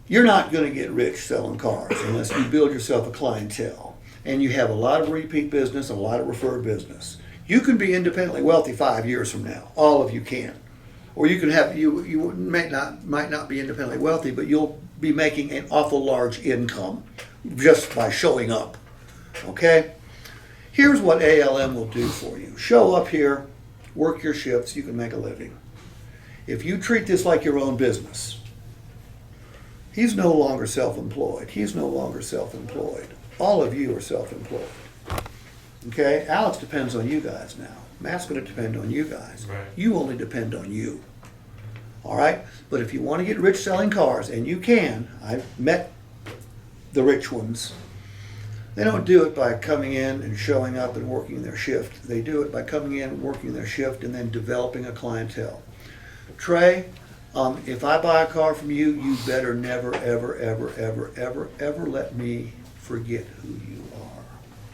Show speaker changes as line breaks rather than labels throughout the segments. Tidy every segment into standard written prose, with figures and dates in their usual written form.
You're not going to get rich selling cars unless you build yourself a clientele and you have a lot of repeat business, a lot of referred business. You can be independently wealthy 5 years from now. All of you can. Or you can have, you might not be independently wealthy, but you'll be making an awful large income just by showing up. Okay? Here's what ALM will do for you. Show up here, work your shifts, you can make a living. If you treat this like your own business, he's no longer self-employed. He's no longer self-employed. All of you are self-employed. Okay? Alex depends on you guys now. Matt's going to depend on you guys.
Right.
You only depend on you. All right? But if you want to get rich selling cars, and you can, I've met the rich ones, they don't do it by coming in and showing up and working their shift. They do it by coming in, working their shift, and then developing a clientele. Trey, if I buy a car from you, you better never, ever, ever, ever, ever, ever let me forget who you are.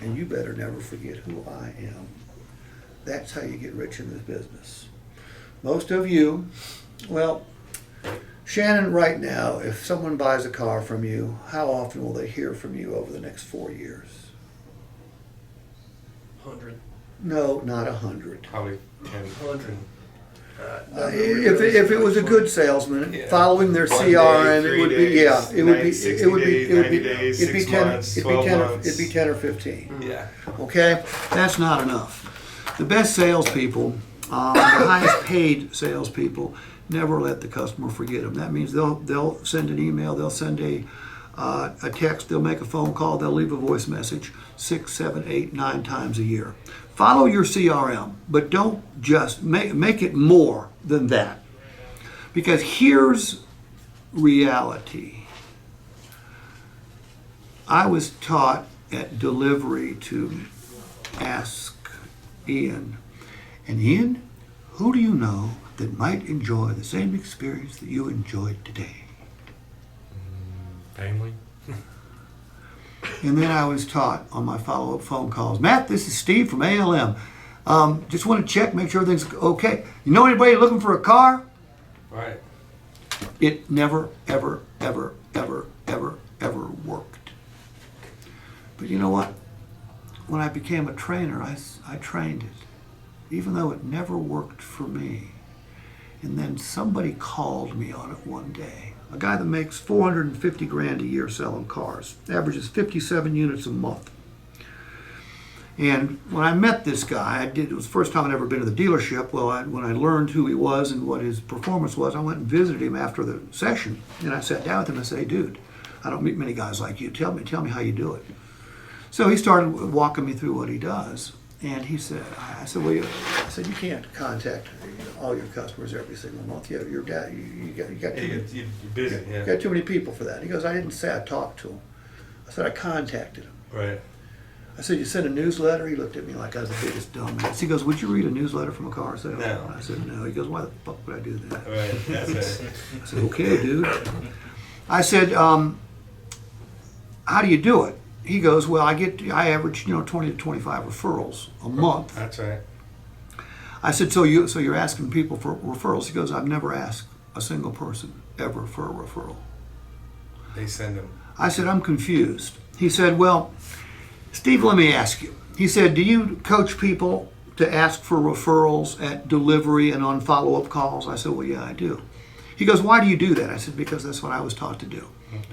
And you better never forget who I am. That's how you get rich in this business. Most of you, well, Shannon, right now, if someone buys a car from you, how often will they hear from you over the next 4 years?
100.
No, not 100.
Probably 10.
100.
If it was a good salesman,
Yeah.
following their
1 day,
CRM, it
3
would be
days,
it would be
60
it would be
days,
it would be
90 days,
it'd be
6
10
months,
it'd be
12
10
months.
it'd be 10 or 15.
Yeah.
Okay, that's not enough. The best salespeople, the highest paid salespeople, never let the customer forget them. That means they'll send an email, they'll send a text, they'll make a phone call, they'll leave a voice message 6, 7, 8, 9 times a year. Follow your CRM, but don't just make it more than that. Because here's reality. I was taught at delivery to ask Ian, and Ian, who do you know that might enjoy the same experience that you enjoyed today?
Family?
And then I was taught on my follow-up phone calls, Matt, this is Steve from ALM. Just want to check, make sure everything's okay. You know anybody looking for a car?
Right.
It never, ever, ever, ever, ever, ever worked. But you know what? When I became a trainer, I trained it, even though it never worked for me. And then somebody called me on it one day. A guy that makes $450 grand a year selling cars, averages 57 units a month. And when I met this guy, it was the first time I'd ever been to the dealership. Well, when I learned who he was and what his performance was, I went and visited him after the session. And I sat down with him and I said, hey, dude, I don't meet many guys like you. Tell me how you do it. So he started walking me through what he does. And he said, I said, well, you can't contact all your customers every single month. You got
You're busy, yeah.
you got too many people for that. He goes, I didn't say I talked to him. I said I contacted him.
Right.
I said, you sent a newsletter? He looked at me like I was the biggest dumbass. He goes, would you read a newsletter from a car sale?
No.
I said, no. He goes, why the fuck would I do that?
Right. That's it.
I said, okay, dude. I said, how do you do it? He goes, well, I average 20 to 25 referrals a month.
That's right.
I said, so you're asking people for referrals? He goes, I've never asked a single person ever for a referral.
They send them.
I said, I'm confused. He said, well, Steve, let me ask you. He said, do you coach people to ask for referrals at delivery and on follow-up calls? I said, well, yeah, I do. He goes, why do you do that? I said, because that's what I was taught to do.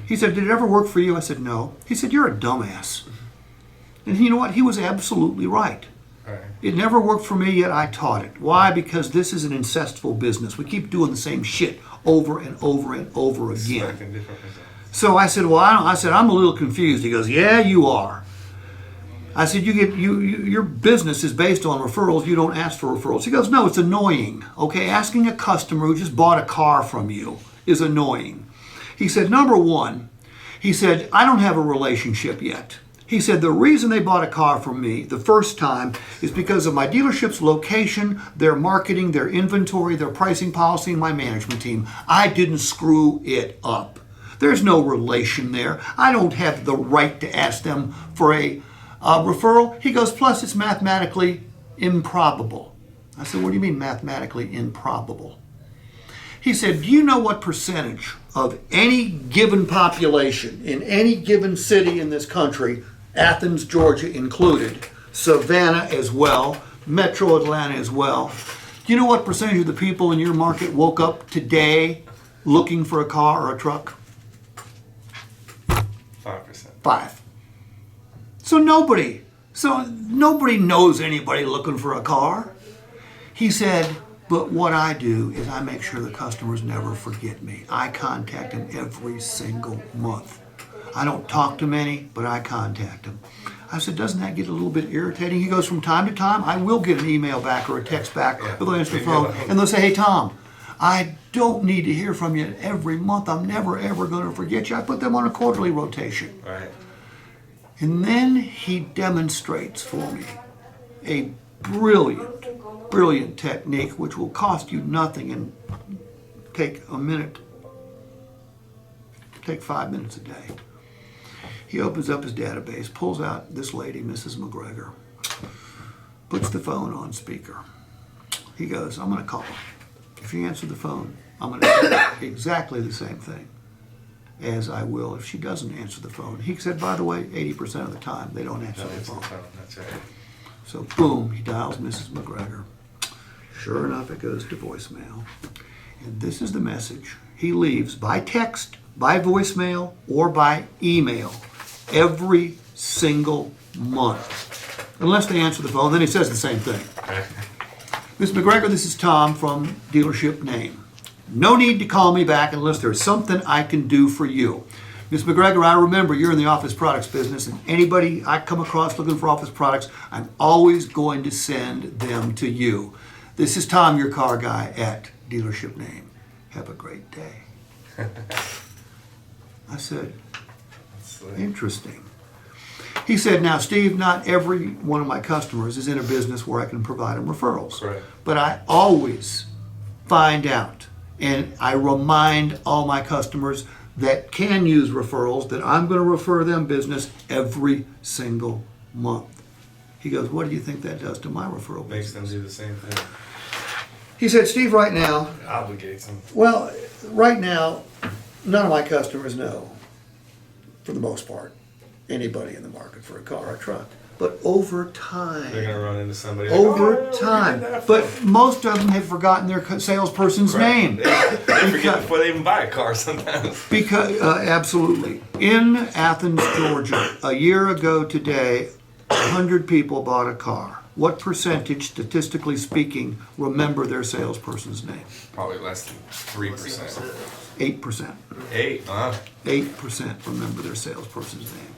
He said, did it ever work for you? I said, no. He said, you're a dumbass. And you know what? He was absolutely right.
Right.
It never worked for me, yet I taught it. Why? Because this is an incestful business. We keep doing the same shit over and over and over again.
Expecting different results.
So I said, well, I'm a little confused. He goes, yeah, you are. I said, your business is based on referrals. You don't ask for referrals. He goes, no, it's annoying. Okay, asking a customer who just bought a car from you is annoying. He said, number one, he said, I don't have a relationship yet. He said, the reason they bought a car from me the first time is because of my dealership's location, their marketing, their inventory, their pricing policy, and my management team. I didn't screw it up. There's no relation there. I don't have the right to ask them for a referral. He goes, plus it's mathematically improbable. I said, what do you mean mathematically improbable? He said, do you know what percentage of any given population in any given city in this country, Athens, Georgia included, Savannah as well, Metro Atlanta as well. Do you know what percentage of the people in your market woke up today looking for a car or a truck?
5%.
5. So nobody knows anybody looking for a car. He said, but what I do is I make sure the customers never forget me. I contact them every single month. I don't talk to many, but I contact them. I said, doesn't that get a little bit irritating? He goes, from time to time, I will get an email back or a text back, or they'll answer the phone, and they'll say, hey, Tom, I don't need to hear from you every month. I'm never, ever going to forget you. I put them on a quarterly rotation.
Right.
And then he demonstrates for me a brilliant technique which will cost you nothing and take a minute, take 5 minutes a day. He opens up his database, pulls out this lady, Mrs. McGregor, puts the phone on speaker. He goes, I'm going to call her. If you answer the phone, I'm going to say exactly the same thing as I will if she doesn't answer the phone. He said, by the way, 80% of the time they don't answer the phone.
That's right.
So boom, he dials Mrs. McGregor. Sure enough, it goes to voicemail. And this is the message he leaves by text, by voicemail, or by email every single month. Unless they answer the phone, then he says the same thing. Ms. McGregor, this is Tom from dealership name. No need to call me back unless there's something I can do for you. Ms. McGregor, I remember you're in the office products business, and anybody I come across looking for office products, I'm always going to send them to you. This is Tom, your car guy at dealership name. Have a great day. I said, interesting. He said, now, Steve, not every one of my customers is in a business where I can provide them referrals.
Right.
But I always find out, and I remind all my customers that can use referrals that I'm going to refer them business every single month. He goes, what do you think that does to my referral
Makes
business?
them do the same thing.
He said, Steve, right now,
Obligates them.
well, right now, none of my customers know, for the most part, anybody in the market for a car or a truck. But over time,
They're gonna run into somebody.
over time, but most of them have forgotten their salesperson's name.
They forget before they even buy a car sometimes.
Because absolutely, in Athens, Georgia, a year ago today, 100 people bought a car. What percentage, statistically speaking, remember their salesperson's name?
Probably less than 3%.
8%.
8, huh?
8% remember their salesperson's name.